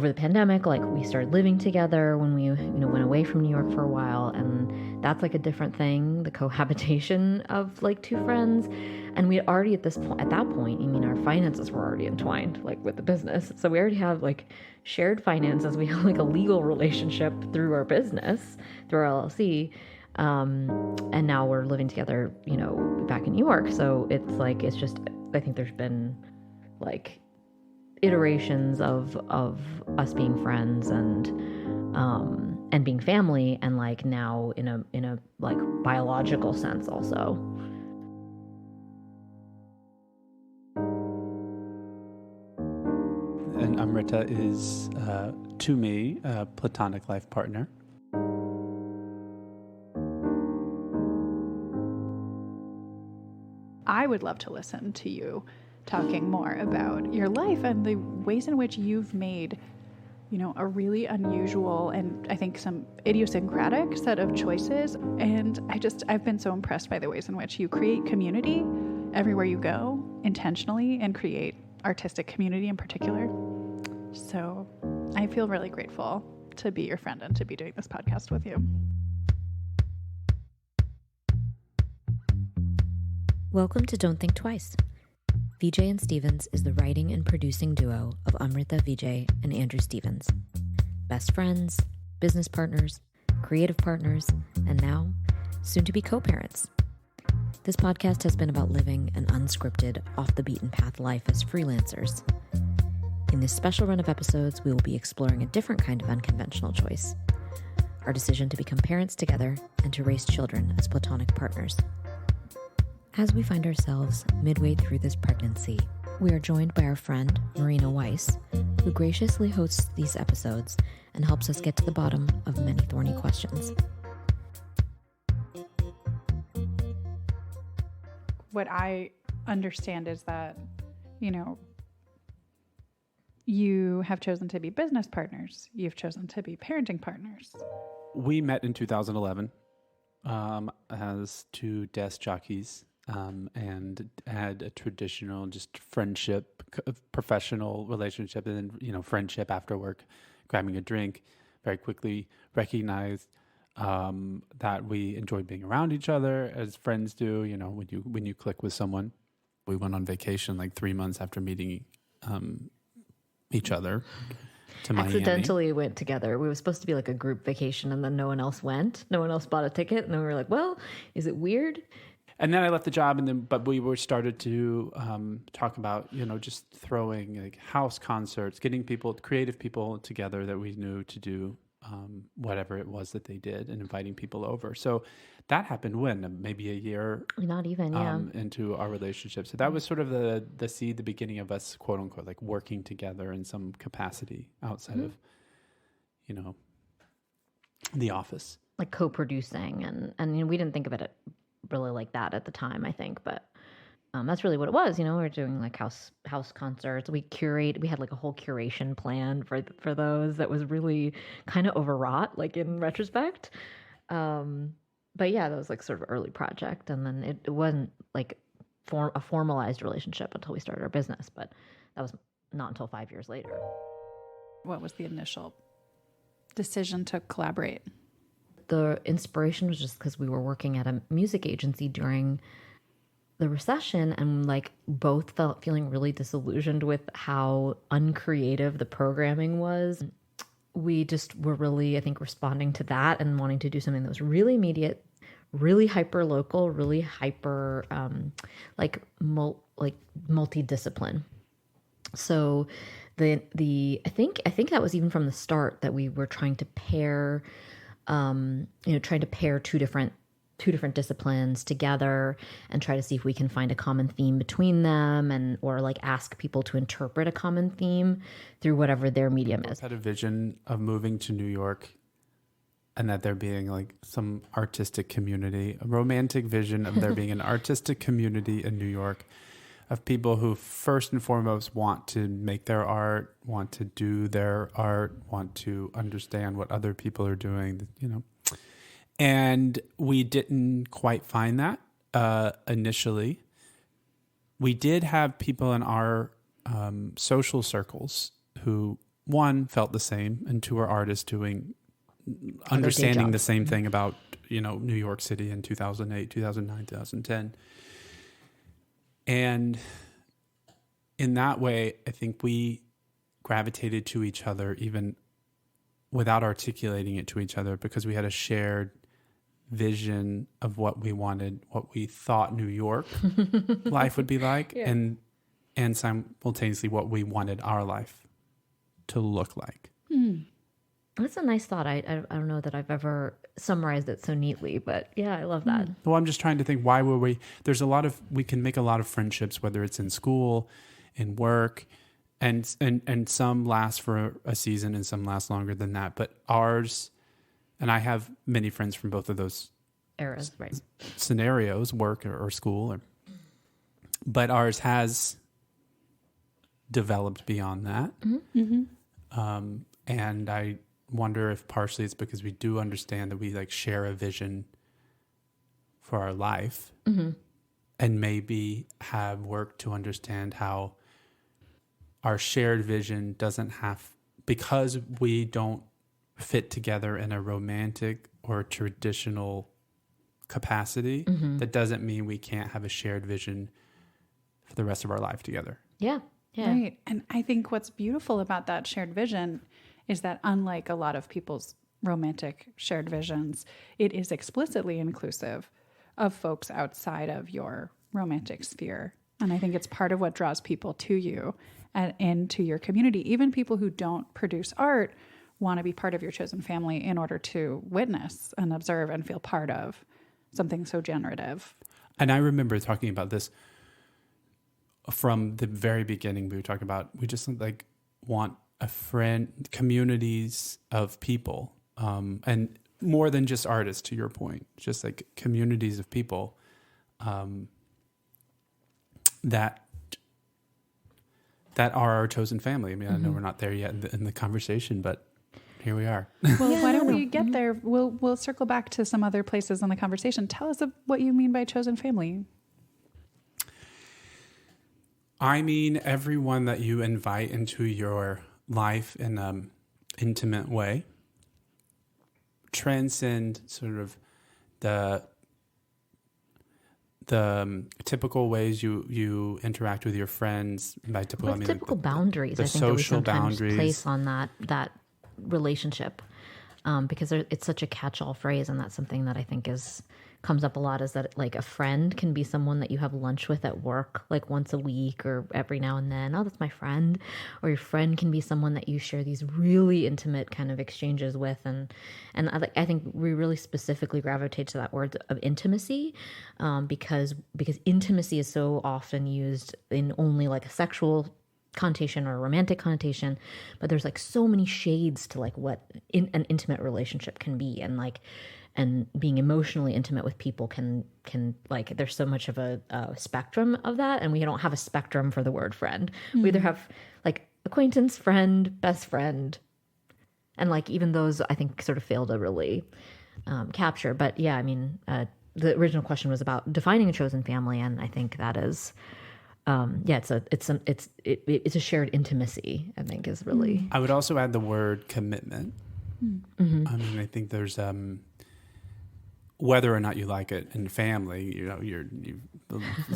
over the pandemic, like we started living together when we, went away from New York for a while. And that's like a different thing, the cohabitation of like two friends. And we had already at that point, our finances were already entwined like with the business. So we already have like shared finances. We have like a legal relationship through our business, through our LLC. And now we're living together, back in New York. So it's just, I think there's been like iterations of us being friends and being family, and like now in a like biological sense also. And Amrita is, to me, a platonic life partner. I would love to listen to you talking more about your life and the ways in which you've made, a really unusual and I think some idiosyncratic set of choices. And I've been so impressed by the ways in which you create community everywhere you go intentionally and create artistic community in particular. So I feel really grateful to be your friend and to be doing this podcast with you. Welcome to Don't Think Twice. Vijay and Stevens is the writing and producing duo of Amrita Vijay and Andrew Stevens. Best friends, business partners, creative partners, and now, soon to be co-parents. This podcast has been about living an unscripted, off-the-beaten-path life as freelancers. In this special run of episodes, we will be exploring a different kind of unconventional choice: our decision to become parents together and to raise children as platonic partners. As we find ourselves midway through this pregnancy, we are joined by our friend, Marina Weiss, who graciously hosts these episodes and helps us get to the bottom of many thorny questions. What I understand is that, you have chosen to be business partners. You've chosen to be parenting partners. We met in 2011 as two desk jockeys. And had a traditional just friendship, professional relationship, and then, friendship after work, grabbing a drink. Very quickly recognized that we enjoyed being around each other as friends do. When you click with someone. We went on vacation like 3 months after meeting each other to Miami. Accidentally went together. We were supposed to be like a group vacation, and then no one else went. No one else bought a ticket, and then we were like, "Well, is it weird?" And then I left the job, but we were started to talk about, just throwing like house concerts, getting creative people together that we knew to do whatever it was that they did, and inviting people over. So that happened maybe a year, not even, into our relationship. So that was sort of the seed, the beginning of us, quote unquote, like working together in some capacity outside of, the office, like co-producing, and we didn't think of it really like that at the time, I think, but that's really what it was. We were doing like house concerts. We had like a whole curation plan for those that was really kind of overwrought, like in retrospect. But yeah, that was like sort of early project, and then it wasn't like a formalized relationship until we started our business, but that was not until 5 years later. What was the initial decision to collaborate? The inspiration was just because we were working at a music agency during the recession, and like both feeling really disillusioned with how uncreative the programming was. We just were really, I think, responding to that and wanting to do something that was really immediate, really hyper local, really hyper multidiscipline. So I think that was even from the start that we were trying to pair two different disciplines together and try to see if we can find a common theme between them, or like ask people to interpret a common theme through whatever their medium is. I had a vision of moving to New York, and that there being like some artistic community, a romantic vision of there being an artistic community in New York of people who first and foremost want to make their art, want to do their art, want to understand what other people are doing, And we didn't quite find that initially. We did have people in our social circles who one, felt the same, and two, are artists understanding the same thing about, New York City in 2008, 2009, 2010. And in that way, I think we gravitated to each other even without articulating it to each other, because we had a shared vision of what we wanted, what we thought New York life would be like, and simultaneously what we wanted our life to look like. That's a nice thought. I don't know that I've ever summarized it so neatly, but yeah, I love that. Well, I'm just trying to think, why were we, we can make a lot of friendships, whether it's in school, in work, and some last for a season and some last longer than that. But ours, and I have many friends from both of those eras, right? Scenarios, work or school, but ours has developed beyond that. And I wonder if partially it's because we do understand that we share a vision for our life, and maybe have worked to understand how our shared vision doesn't have, because we don't fit together in a romantic or traditional capacity, that doesn't mean we can't have a shared vision for the rest of our life together. Yeah. Right. And I think what's beautiful about that shared vision is that, unlike a lot of people's romantic shared visions, it is explicitly inclusive of folks outside of your romantic sphere. And I think it's part of what draws people to you and into your community. Even people who don't produce art want to be part of your chosen family in order to witness and observe and feel part of something so generative. And I remember talking about this from the very beginning. We were talking about, we just want a friend, communities of people, and more than just artists, to your point, just communities of people that are our chosen family. I mean, I know we're not there yet in the conversation, but here we are. Well, why don't we get there? We'll circle back to some other places in the conversation. Tell us what you mean by chosen family. I mean, everyone that you invite into your life in an intimate way, transcend sort of the typical ways you interact with your friends. By typical, I mean typical boundaries. The I think social that we sometimes boundaries place on that relationship, because it's such a catch-all phrase, and that's something that I think comes up a lot, is that a friend can be someone that you have lunch with at work once a week or every now and then. Oh, that's my friend. Or your friend can be someone that you share these really intimate kind of exchanges with, and I think we really specifically gravitate to that word of intimacy, because intimacy is so often used in only a sexual connotation or a romantic connotation, but there's so many shades to what an intimate relationship can be, and being emotionally intimate with people can there's so much of a spectrum of that, and we don't have a spectrum for the word friend. We either have acquaintance, friend, best friend, and even those I think sort of fail to really capture. But yeah, I mean, the original question was about defining a chosen family, and I think that is it's a shared intimacy, I think, is really. I would also add the word commitment. I mean, I think there's whether or not you like it in family, you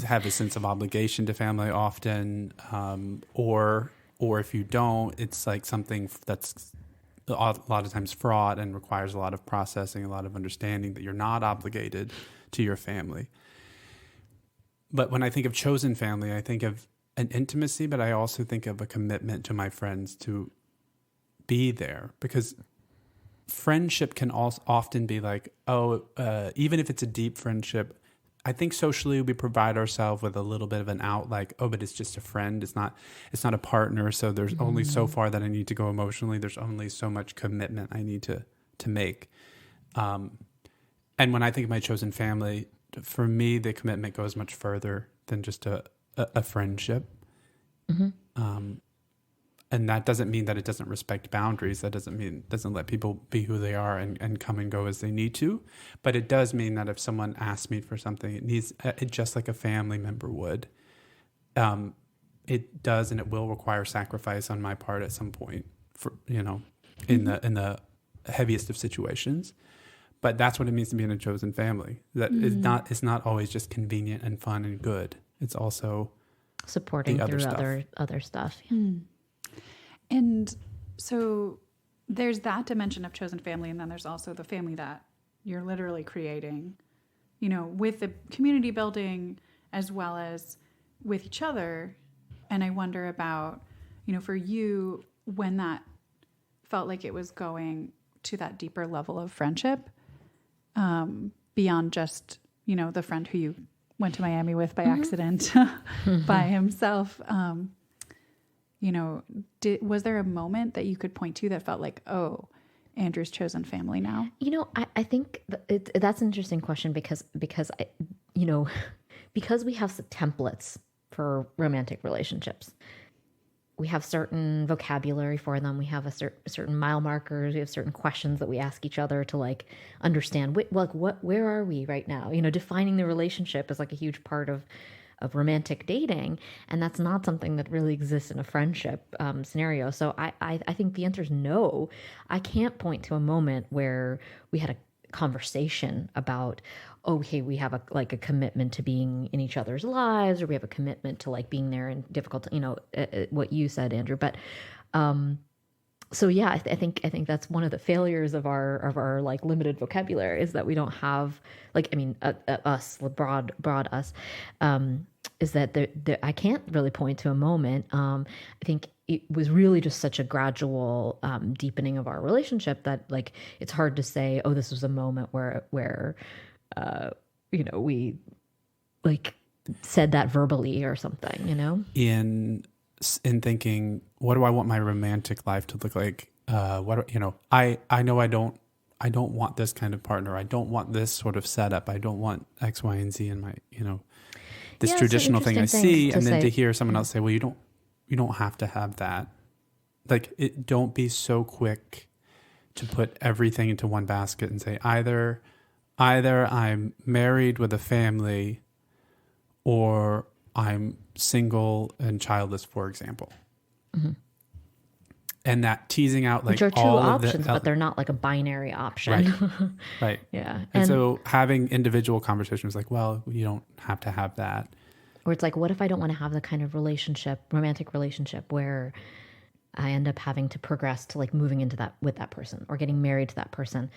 have a sense of obligation to family often, or if you don't, it's something that's a lot of times fraught and requires a lot of processing, a lot of understanding that you're not obligated to your family. But when I think of chosen family, I think of an intimacy, but I also think of a commitment to my friends to be there, because friendship can also often be even if it's a deep friendship, I think socially we provide ourselves with a little bit of an out, but it's just a friend. It's not a partner. So there's only so far that I need to go emotionally. There's only so much commitment I need to make. And when I think of my chosen family, for me, the commitment goes much further than just a friendship. And that doesn't mean that it doesn't respect boundaries. That doesn't let people be who they are and come and go as they need to. But it does mean that if someone asks me for something, it just like a family member would. It does, and it will require sacrifice on my part at some point. for, in the heaviest of situations. But that's what it means to be in a chosen family. That is not, it's not always just convenient and fun and good. It's also supporting the other through stuff. other stuff. Yeah. And so there's that dimension of chosen family, and then there's also the family that you're literally creating, with the community building as well as with each other. And I wonder about, for you, when that felt like it was going to that deeper level of friendship, beyond just, the friend who you went to Miami with by accident by himself. Was there a moment that you could point to that felt like, oh, Andrew's chosen family now? I think that's an interesting question because we have some templates for romantic relationships. We have certain vocabulary for them. We have certain mile markers. We have certain questions that we ask each other to understand. Where are we right now? Defining the relationship is a huge part of romantic dating, and that's not something that really exists in a friendship scenario. So I think the answer is no. I can't point to a moment where we had a conversation about, okay, we have a commitment to being in each other's lives, or we have a commitment to being there in difficult, what you said, Andrew. But so yeah, I think that's one of the failures of our limited vocabulary, is that we don't have us, broad us, is that I can't really point to a moment. I think it was really just such a gradual deepening of our relationship that it's hard to say, oh, this was a moment where we said that verbally or something, in thinking, what do I want my romantic life to look like? I know I don't want this kind of partner. I don't want this sort of setup. I don't want X, Y, and Z in my, this traditional thing I see. And then to hear someone else say, well, you don't have to have that. Don't be so quick to put everything into one basket and say, either I'm married with a family, or I'm single and childless, for example. Mm-hmm. And that teasing out which are two options, but they're not a binary option. Right. Yeah. And so having individual conversations well, you don't have to have that. Or it's what if I don't want to have the kind of romantic relationship where I end up having to progress to moving into that with that person, or getting married to that person.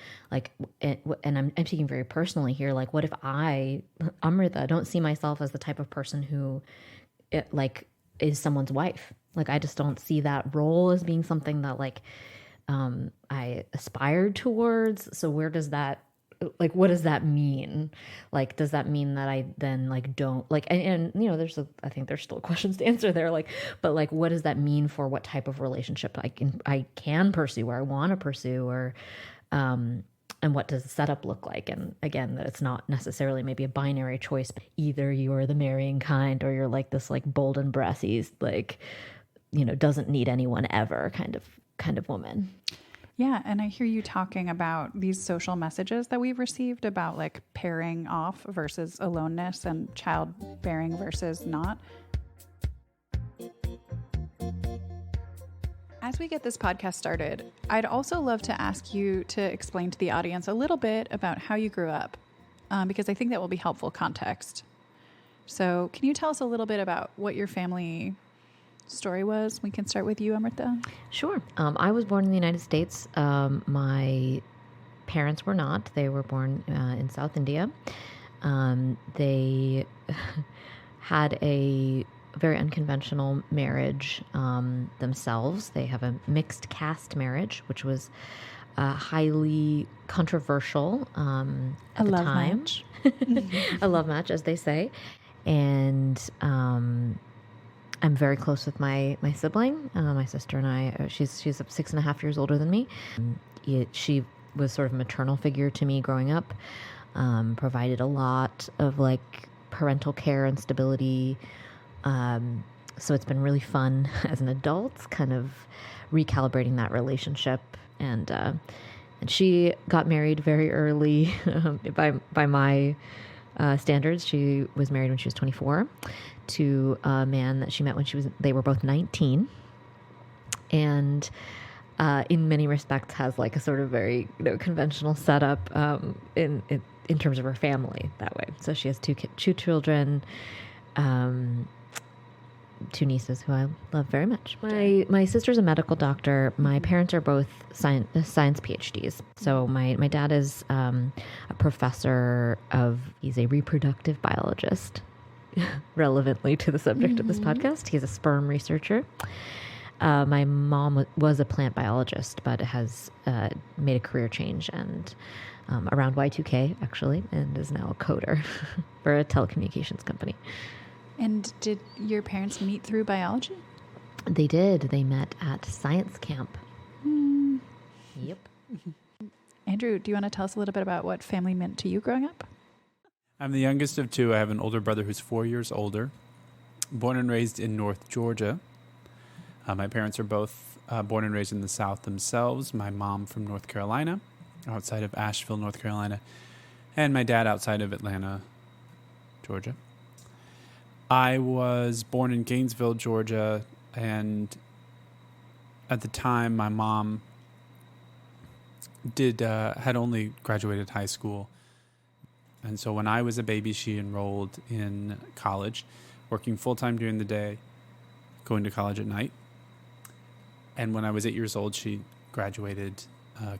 And I'm speaking very personally here. What if I, Amrita, don't see myself as the type of person who is someone's wife? I just don't see that role as being something that I aspired towards. So where does that, what does that mean? Does that mean that I then don't and I think there's still questions to answer there. But what does that mean for what type of relationship I can pursue, or I want to pursue, or, and what does the setup look like? And again, that it's not necessarily maybe a binary choice. Either you are the marrying kind, or you're this bold and brassy, doesn't need anyone ever kind of woman. Yeah. And I hear you talking about these social messages that we've received about pairing off versus aloneness, and childbearing versus not. As we get this podcast started, I'd also love to ask you to explain to the audience a little bit about how you grew up, because I think that will be helpful context. So can you tell us a little bit about what your family story was? We can start with you, Amrita. Sure. I was born in the United States. My parents were not. They were born in South India. They had a very unconventional marriage themselves. They have a mixed caste marriage, which was highly controversial at the time. Match. A love match, as they say. And I'm very close with my sibling, my sister and I. She's 6.5 years older than me. She was sort of a maternal figure to me growing up, provided a lot of parental care and stability. So it's been really fun as an adult, kind of recalibrating that relationship. And she got married very early by my standards. She was married when she was 24 to a man that she met when they were both 19. And in many respects has like a sort of very conventional setup in terms of her family that way. So she has two children, two nieces who I love very much. My sister's a medical doctor. My parents are both science PhDs. So my dad is a professor he's a reproductive biologist, relevantly to the subject of this podcast. He's a sperm researcher. My mom was a plant biologist, but has made a career change and around Y2K, actually, and is now a coder for a telecommunications company. And did your parents meet through biology? They did. They met at science camp. Yep. Andrew, do you want to tell us a little bit about what family meant to you growing up? I'm the youngest of two. I have an older brother who's 4 years older, born and raised in North Georgia. My parents are both born and raised in the South themselves. My mom from North Carolina, outside of Asheville, North Carolina, and my dad outside of Atlanta, Georgia. I was born in Gainesville, Georgia, and at the time my mom had only graduated high school. And so when I was a baby, she enrolled in college, working full-time during the day, going to college at night. And when I was 8 years old, she graduated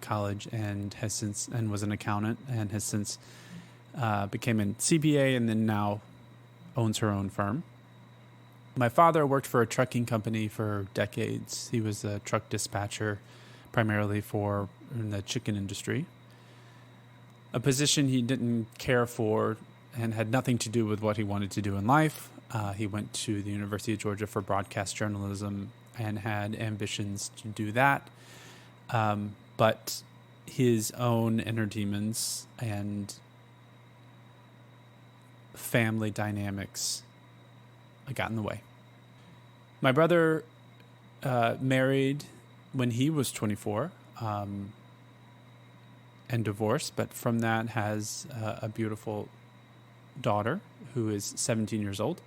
college and was an accountant and has since became a CPA and then now owns her own firm. My father worked for a trucking company for decades. He was a truck dispatcher, primarily in the chicken industry. A position he didn't care for and had nothing to do with what he wanted to do in life. He went to the University of Georgia for broadcast journalism and had ambitions to do that. But his own inner demons and family dynamics got in the way. My brother married when he was 24 and divorced, but from that has a beautiful daughter who is 17 years old.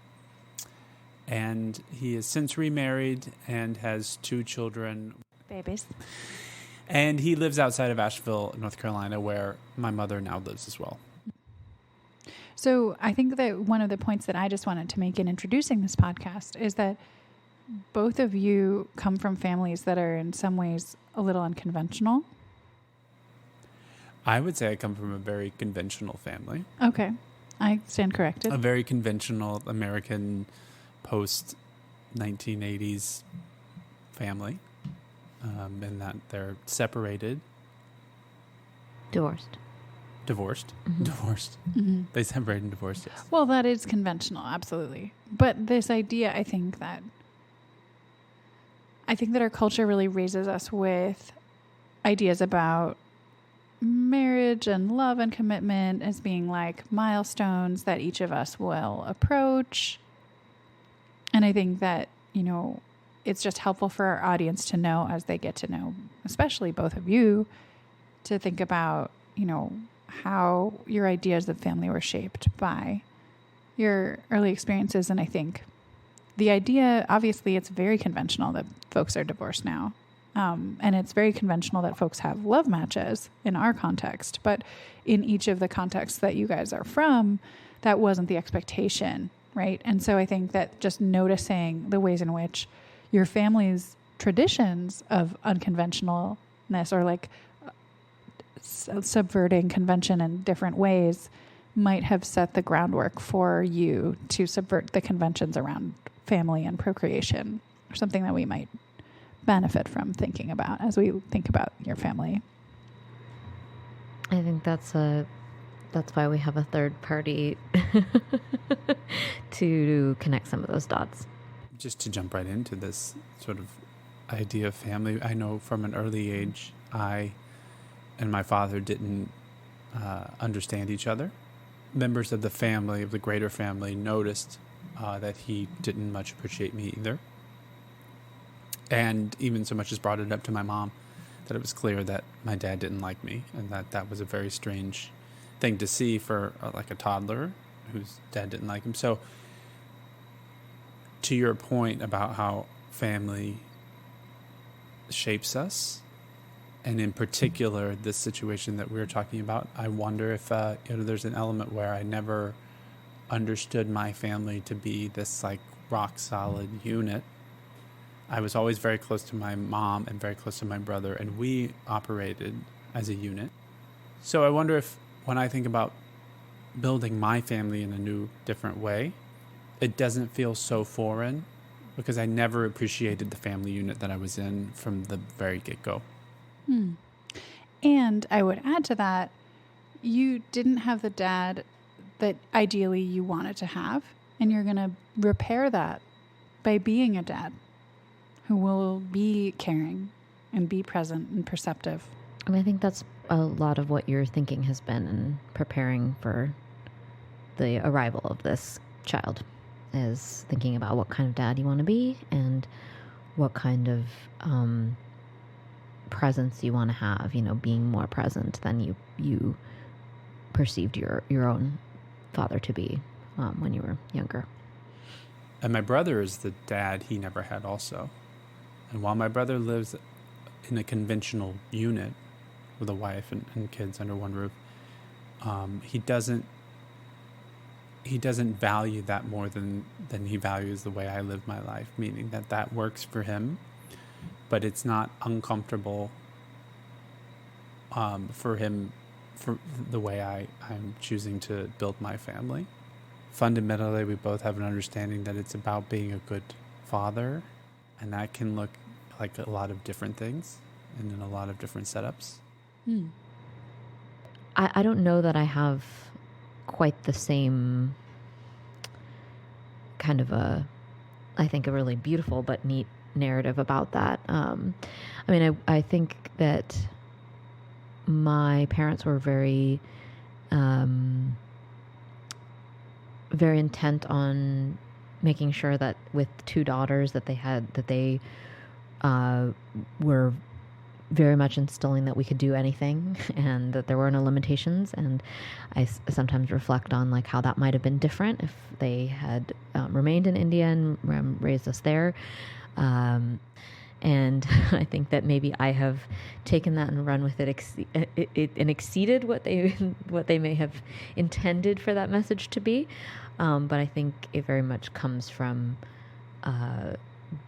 And he has since remarried and has two children. Babies. And he lives outside of Asheville, North Carolina, where my mother now lives as well. So I think that one of the points that I just wanted to make in introducing this podcast is that both of you come from families that are in some ways a little unconventional. I would say I come from a very conventional family. Okay. I stand corrected. A very conventional American post-1980s family, in that they're separated. Divorced. Mm-hmm. Divorced. Mm-hmm. They separated and divorced, yes. Well, that is conventional, absolutely. But this idea, I think that our culture really raises us with ideas about marriage and love and commitment as being like milestones that each of us will approach. And I think that, it's just helpful for our audience to know as they get to know, especially both of you, to think about, how your ideas of family were shaped by your early experiences. And I think the idea, obviously, it's very conventional that folks are divorced now. And it's very conventional that folks have love matches in our context. But in each of the contexts that you guys are from, that wasn't the expectation, right? And so I think that just noticing the ways in which your family's traditions of unconventionalness or like subverting convention in different ways might have set the groundwork for you to subvert the conventions around family and procreation, or something that we might benefit from thinking about as we think about your family. I think that's why we have a third party to connect some of those dots. Just to jump right into this sort of idea of family, I know from an early age, I and my father didn't understand each other. Members of the family, of the greater family, noticed that he didn't much appreciate me either. And even so much as brought it up to my mom, that it was clear that my dad didn't like me, and that was a very strange thing to see for like a toddler whose dad didn't like him. So to your point about how family shapes us, And in particular, this situation that we were talking about, I wonder if there's an element where I never understood my family to be this like rock solid unit. I was always very close to my mom and very close to my brother, and we operated as a unit. So I wonder if when I think about building my family in a new, different way, it doesn't feel so foreign because I never appreciated the family unit that I was in from the very get-go. And I would add to that, you didn't have the dad that ideally you wanted to have, and you're going to repair that by being a dad who will be caring and be present and perceptive. I mean, I think that's a lot of what your thinking has been in preparing for the arrival of this child, is thinking about what kind of dad you want to be and what kind of presence you want to have, being more present than you perceived your own father to be when you were younger. And my brother is the dad he never had also. And while my brother lives in a conventional unit with a wife and kids under one roof, he doesn't value that more than he values the way I live my life, meaning that works for him, but it's not uncomfortable for him for the way I'm choosing to build my family. Fundamentally, we both have an understanding that it's about being a good father, and that can look like a lot of different things and in a lot of different setups. I don't know that I have quite the same kind of I think a really beautiful but neat narrative about that. I think that my parents were very intent on making sure that with two daughters that they were very much instilling that we could do anything and that there were no limitations. And I sometimes reflect on like how that might have been different if they had remained in India and raised us there. And I think that maybe I have taken that and run with it and exceeded what they may have intended for that message to be. But I think it very much comes from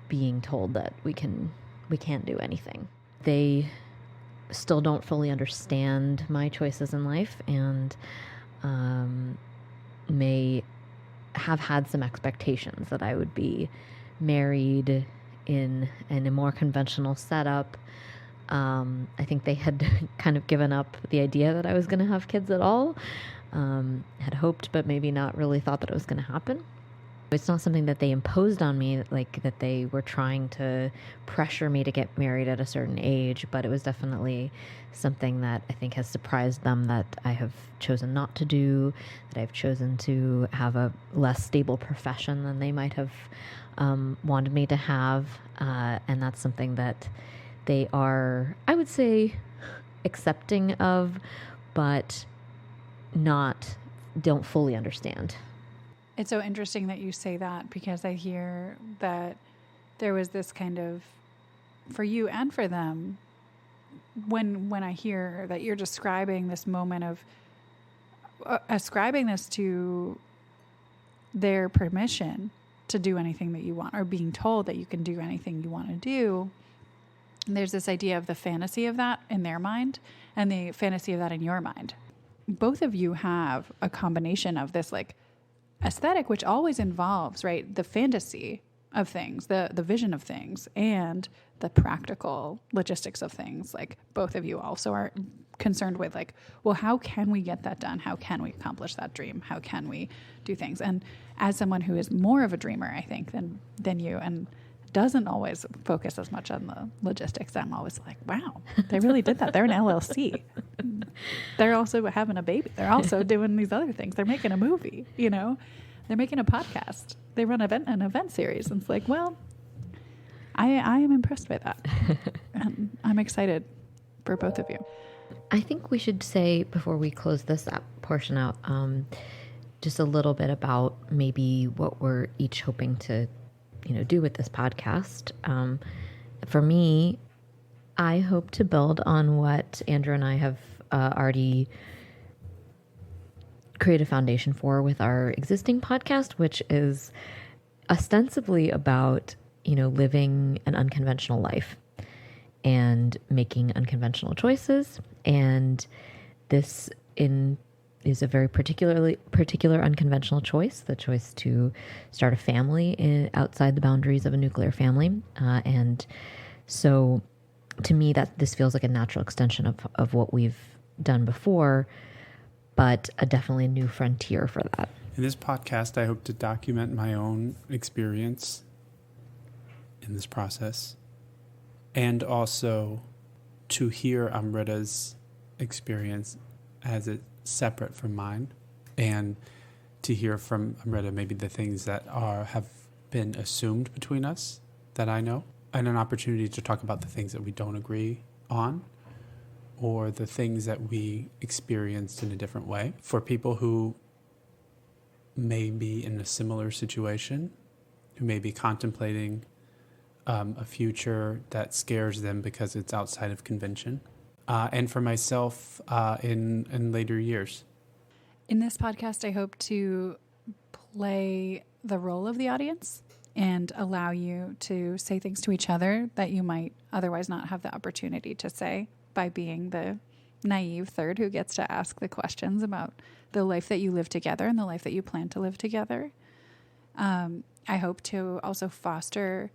being told that we can't do anything. They still don't fully understand my choices in life and may have had some expectations that I would be married in a more conventional setup. I think they had kind of given up the idea that I was going to have kids at all. Had hoped, but maybe not really thought that it was going to happen. It's not something that they imposed on me, like that they were trying to pressure me to get married at a certain age, but it was definitely something that I think has surprised them that I have chosen not to do, that I've chosen to have a less stable profession than they might have wanted me to have. And that's something that they are, I would say, accepting of, but don't fully understand. It's so interesting that you say that, because I hear that there was this kind of, for you and for them, when I hear that you're describing this moment of ascribing this to their permission to do anything that you want, or being told that you can do anything you want to do. And there's this idea of the fantasy of that in their mind and the fantasy of that in your mind. Both of you have a combination of this like aesthetic, which always involves, right, the fantasy of things, the vision of things, and the practical logistics of things. Like both of you also are concerned with like, well, how can we get that done? How can we accomplish that dream? How can we do things? And as someone who is more of a dreamer, I think, than you, and doesn't always focus as much on the logistics, I'm always like, wow, they really did that. They're an LLC. They're also having a baby. They're also doing these other things. They're making a movie, they're making a podcast. They run an event series. And it's like, well, I am impressed by that. And I'm excited for both of you. I think we should say, before we close this portion out, just a little bit about maybe what we're each hoping to do with this podcast. For me, I hope to build on what Andrew and I have already created a foundation for with our existing podcast, which is ostensibly about, living an unconventional life and making unconventional choices. And this is a very particular unconventional choice, the choice to start a family outside the boundaries of a nuclear family. And so to me, that this feels like a natural extension of what we've done before, but definitely a new frontier for that. In this podcast, I hope to document my own experience in this process, and also to hear Amrita's experience as it's separate from mine, and to hear from Amrita maybe the things that have been assumed between us that I know, and an opportunity to talk about the things that we don't agree on, or the things that we experienced in a different way. For people who may be in a similar situation, who may be contemplating a future that scares them because it's outside of convention, and for myself in later years. In this podcast, I hope to play the role of the audience and allow you to say things to each other that you might otherwise not have the opportunity to say, by being the naive third who gets to ask the questions about the life that you live together and the life that you plan to live together. I hope to also foster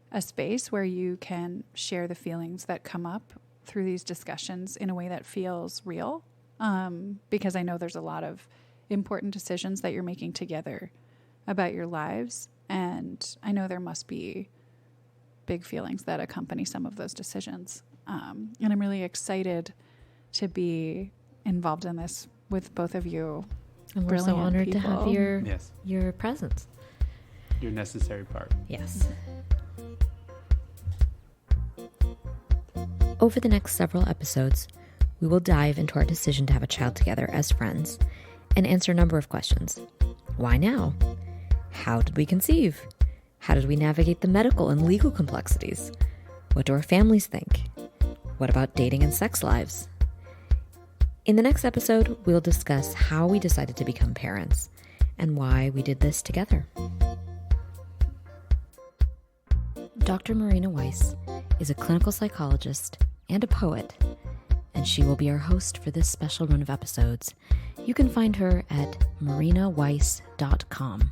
a space where you can share the feelings that come up through these discussions in a way that feels real, because I know there's a lot of important decisions that you're making together about your lives, and I know there must be big feelings that accompany some of those decisions. And I'm really excited to be involved in this with both of you. And we're so honored people. To have your presence. Your necessary part. Yes. Over the next several episodes, we will dive into our decision to have a child together as friends and answer a number of questions. Why now? How did we conceive? How did we navigate the medical and legal complexities? What do our families think? What about dating and sex lives? In the next episode, we'll discuss how we decided to become parents and why we did this together. Dr. Marina Weiss is a clinical psychologist and a poet, and she will be our host for this special run of episodes. You can find her at marinaweiss.com.